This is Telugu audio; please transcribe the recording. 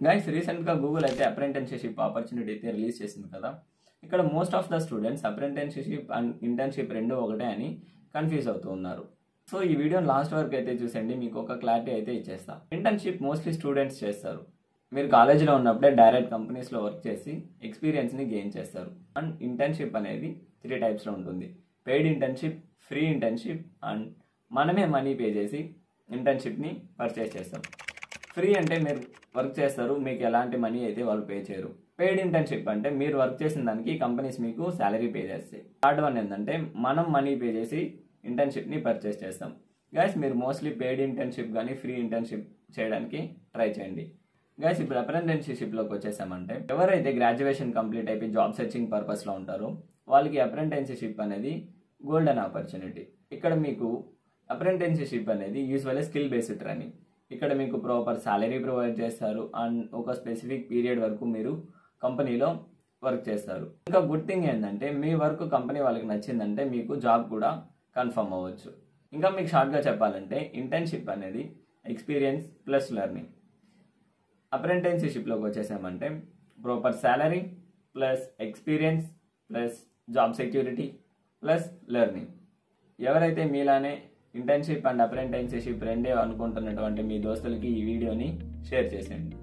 గైస్ రీసెంట్గా గూగుల్ అయితే అప్రెంటిస్షిప్ ఆపర్చునిటీ అయితే రిలీజ్ చేసింది కదా. ఇక్కడ most of the students apprenticeship and internship రెండు ఒకటే అని కన్ఫ్యూజ్ అవుతూ ఉన్నారు. సో ఈ వీడియోని లాస్ట్ వరకు అయితే చూసండి, మీకు ఒక క్లారిటీ అయితే ఇచ్చేస్తా. ఇంటర్న్షిప్ మోస్ట్లీ స్టూడెంట్స్ చేస్తారు. మీరు కాలేజీలో ఉన్నప్పుడే డైరెక్ట్ కంపెనీస్లో వర్క్ చేసి ఎక్స్పీరియన్స్ని గెయిన్ చేస్తారు. అండ్ ఇంటర్న్షిప్ అనేది 3 టైప్స్లో ఉంటుంది: paid internship, free internship and మనమే మనీ పే చేసి ఇంటర్న్షిప్ని పర్చేస్ చేస్తాం. ఫ్రీ అంటే మీరు వర్క్ చేస్తారు, మీకు ఎలాంటి మనీ అయితే వాళ్ళు పే చేయరు. పెయిడ్ ఇంటర్న్షిప్ అంటే మీరు వర్క్ చేసిన దానికి కంపెనీస్ మీకు శాలరీ పే చేస్తాయి. థర్డ్ వన్ ఏంటంటే మనం మనీ పే చేసి ఇంటర్న్షిప్ని పర్చేస్ చేస్తాం. గైస్ మీరు మోస్ట్లీ పెయిడ్ ఇంటర్న్షిప్ కానీ ఫ్రీ ఇంటర్న్షిప్ చేయడానికి ట్రై చేయండి. గైస్ ఇప్పుడు అప్రెంటిస్షిప్లోకి వచ్చేసామంటే ఎవరైతే గ్రాడ్యుయేషన్ కంప్లీట్ అయిపోయి జాబ్ సెర్చింగ్ పర్పస్లో ఉంటారో వాళ్ళకి అప్రెంటిస్షిప్ అనేది గోల్డెన్ ఆపర్చునిటీ. ఇక్కడ మీకు అప్రెంటిస్షిప్ అనేది యూజువల్లీ స్కిల్ బేస్డ్ ట్రైనింగ్. ఇక్కడ మీకు ప్రాపర్ సాలరీ ప్రొవైడ్ చేస్తారు అండ్ ఒక స్పెసిఫిక్ పీరియడ్ వరకు మీరు కంపెనీలో వర్క్ చేస్తారు. ఇంకా గుడ్ థింగ్ ఏంటంటే మీ వర్క్ కంపెనీ వాళ్ళకి నచ్చిందంటే మీకు జాబ్ కూడా కన్ఫర్మ్ అవ్వచ్చు. ఇంకా మీకు షార్ట్గా చెప్పాలంటే ఇంటర్న్షిప్ అనేది ఎక్స్పీరియన్స్ ప్లస్ లెర్నింగ్. అప్రెంటిస్షిప్లోకి వచ్చేసామంటే proper salary plus experience plus job security plus learning. ఎవరైతే మీలానే ఇంటర్న్షిప్ అండ్ అప్రెంటిస్షిప్ రెండే అనుకుంటున్నటువంటి మీ దోస్తులకి ఈ వీడియోని షేర్ చేసేయండి.